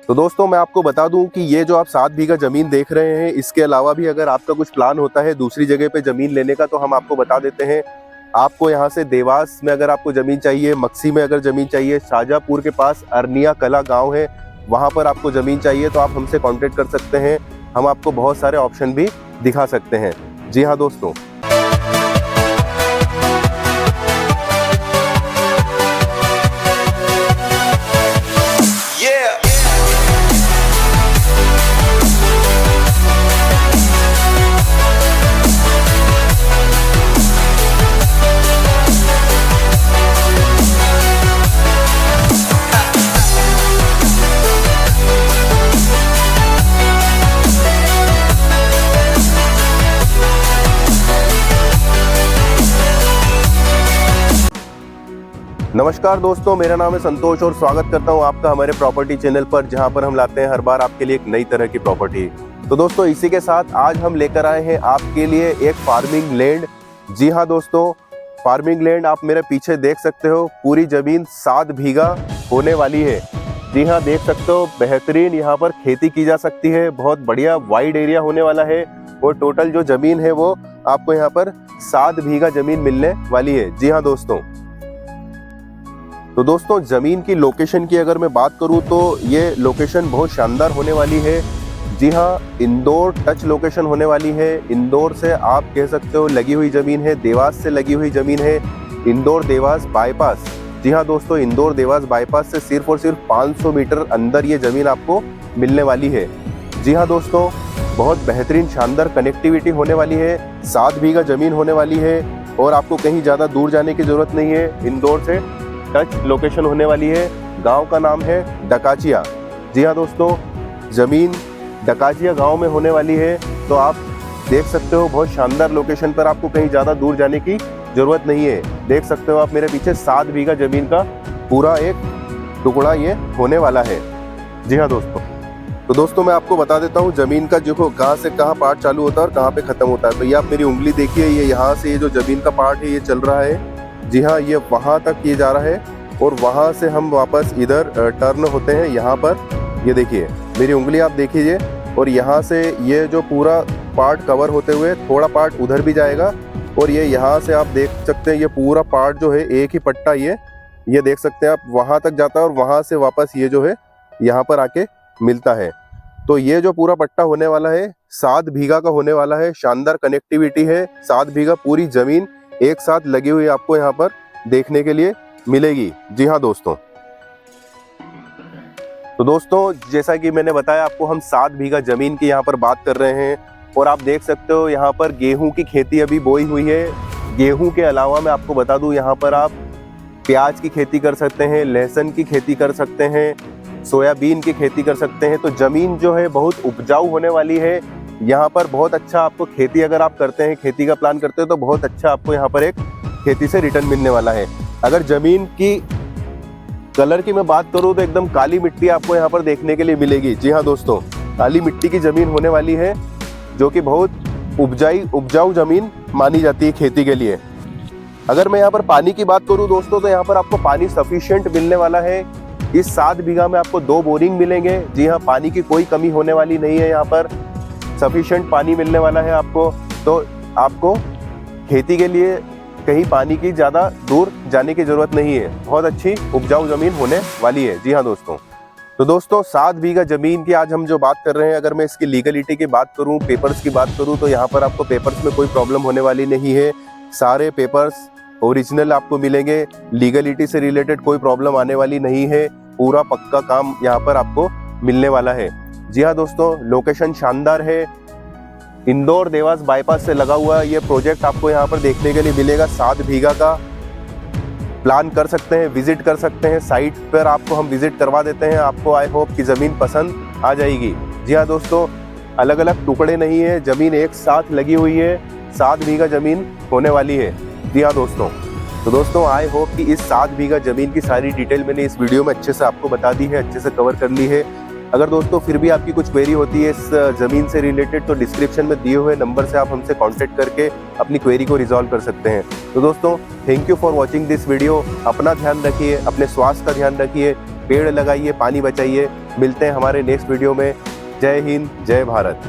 तो दोस्तों मैं आपको बता दूं कि ये जो आप 7 बीघा जमीन देख रहे हैं, इसके अलावा भी अगर आपका कुछ प्लान होता है दूसरी जगह पे जमीन लेने का, तो हम आपको बता देते हैं। आपको यहाँ से देवास में अगर आपको जमीन चाहिए, मक्सी में अगर जमीन चाहिए, शाहजहाँपुर के पास अरनिया कला गांव है, वहां पर आपको जमीन चाहिए तो आप हमसे कांटेक्ट कर सकते हैं। हम आपको बहुत सारे ऑप्शन भी दिखा सकते हैं। जी हाँ दोस्तों। नमस्कार दोस्तों, मेरा नाम है संतोष और स्वागत करता हूं आपका हमारे प्रॉपर्टी चैनल पर, जहां पर हम लाते हैं हर बार आपके लिए एक नई तरह की प्रॉपर्टी। तो दोस्तों इसी के साथ आज हम लेकर आए हैं आपके लिए एक फार्मिंग लैंड। जी हां दोस्तों, फार्मिंग लैंड आप मेरे पीछे देख सकते हो। पूरी जमीन 7 बीघा होने वाली है। जी हाँ, देख सकते हो, बेहतरीन यहाँ पर खेती की जा सकती है। बहुत बढ़िया वाइड एरिया होने वाला है और टोटल जो जमीन है वो आपको यहाँ पर 7 बीघा जमीन मिलने वाली है। जी हाँ दोस्तों। तो दोस्तों जमीन की लोकेशन की अगर मैं बात करूं तो ये लोकेशन बहुत शानदार होने वाली है। जी हाँ, इंदौर टच लोकेशन होने वाली है। इंदौर से आप कह सकते हो लगी हुई जमीन है, देवास से लगी हुई जमीन है, इंदौर देवास बाईपास। जी हाँ दोस्तों, इंदौर देवास बाईपास से सिर्फ और सिर्फ 500 मीटर अंदर ये जमीन आपको मिलने वाली है। जी हाँ दोस्तों, बहुत बेहतरीन शानदार कनेक्टिविटी होने वाली है। 7 बीघा जमीन होने वाली है और आपको कहीं ज़्यादा दूर जाने की जरूरत नहीं है। इंदौर से टच लोकेशन होने वाली है। गांव का नाम है डकाचिया। जी हाँ दोस्तों, जमीन डकाचिया गांव में होने वाली है। तो आप देख सकते हो बहुत शानदार लोकेशन पर, आपको कहीं ज़्यादा दूर जाने की ज़रूरत नहीं है। देख सकते हो आप मेरे पीछे 7 बीघा जमीन का पूरा एक टुकड़ा ये होने वाला है। जी हाँ दोस्तों। तो दोस्तों मैं आपको बता देता हूँ जमीन का जो कहाँ से कहाँ पार्ट चालू होता है और कहाँ पे ख़त्म होता है। तो ये आप मेरी उंगली देखिए, ये यहाँ से ये जो जमीन का पार्ट है ये चल रहा है। जी हाँ, ये वहाँ तक ये जा रहा है और वहाँ से हम वापस इधर टर्न होते हैं यहाँ पर। ये देखिए मेरी उंगली आप देखिए, और यहाँ से ये जो पूरा पार्ट कवर होते हुए थोड़ा पार्ट उधर भी जाएगा और ये यहाँ से आप देख सकते हैं ये पूरा पार्ट जो है एक ही पट्टा ये देख सकते हैं आप, वहाँ तक जाता है और वहाँ से वापस ये जो है यहाँ पर आके मिलता है। तो ये जो पूरा पट्टा होने वाला है 7 बीघा का होने वाला है। शानदार कनेक्टिविटी है। 7 बीघा पूरी जमीन एक साथ लगी हुई आपको यहाँ पर देखने के लिए मिलेगी। जी हाँ दोस्तों। तो दोस्तों जैसा कि मैंने बताया आपको, हम 7 बीघा जमीन की यहाँ पर बात कर रहे हैं और आप देख सकते हो यहाँ पर गेहूं की खेती अभी बोई हुई है। गेहूं के अलावा मैं आपको बता दूं यहाँ पर आप प्याज की खेती कर सकते हैं, लहसुन की खेती कर सकते हैं, सोयाबीन की खेती कर सकते हैं। तो जमीन जो है बहुत उपजाऊ होने वाली है। यहाँ पर बहुत अच्छा आपको खेती अगर आप करते हैं, खेती का प्लान करते हो, तो बहुत अच्छा आपको यहाँ पर एक खेती से रिटर्न मिलने वाला है। अगर जमीन की कलर की मैं बात करूँ तो एकदम काली मिट्टी आपको यहाँ पर देखने के लिए मिलेगी। जी हाँ दोस्तों, काली मिट्टी की जमीन होने वाली है, जो कि बहुत उपजाऊ जमीन मानी जाती है खेती के लिए। अगर मैं यहाँ पर पानी की बात करूँ दोस्तों, तो यहाँ पर आपको पानी सफिशिएंट मिलने वाला है। इस 7 बीघा में आपको 2 बोरिंग मिलेंगे। जी हाँ, पानी की कोई कमी होने वाली नहीं है। यहाँ पर सफिशिएंट पानी मिलने वाला है आपको। तो आपको खेती के लिए कहीं पानी की ज़्यादा दूर जाने की ज़रूरत नहीं है। बहुत अच्छी उपजाऊ ज़मीन होने वाली है। जी हाँ दोस्तों। तो दोस्तों 7 बीघा ज़मीन की आज हम जो बात कर रहे हैं, अगर मैं इसकी लीगलिटी की बात करूं, पेपर्स की बात करूं, तो यहाँ पर आपको पेपर्स में कोई प्रॉब्लम होने वाली नहीं है। सारे पेपर्स ओरिजिनल आपको मिलेंगे। लीगलिटी से रिलेटेड कोई प्रॉब्लम आने वाली नहीं है। पूरा पक्का काम यहाँ पर आपको मिलने वाला है। जी हाँ दोस्तों, लोकेशन शानदार है। इंदौर देवास बाईपास से लगा हुआ ये प्रोजेक्ट आपको यहाँ पर देखने के लिए मिलेगा। 7 बीघा का प्लान कर सकते हैं, विजिट कर सकते हैं। साइट पर आपको हम विजिट करवा देते हैं। आपको आई होप कि ज़मीन पसंद आ जाएगी। जी हाँ दोस्तों, अलग अलग टुकड़े नहीं है, ज़मीन एक साथ लगी हुई है। 7 बीघा ज़मीन होने वाली है। जी हाँ दोस्तों। तो दोस्तों आई होप कि इस 7 बीघा ज़मीन की सारी डिटेल मैंने इस वीडियो में अच्छे से आपको बता दी है, अच्छे से कवर कर ली है। अगर दोस्तों फिर भी आपकी कुछ क्वेरी होती है इस ज़मीन से रिलेटेड, तो डिस्क्रिप्शन में दिए हुए नंबर से आप हमसे कांटेक्ट करके अपनी क्वेरी को रिजॉल्व कर सकते हैं। तो दोस्तों thank you for watching this video. अपना ध्यान रखिए, अपने स्वास्थ्य का ध्यान रखिए। पेड़ लगाइए, पानी बचाइए। मिलते हैं हमारे नेक्स्ट वीडियो में। जय हिंद, जय भारत।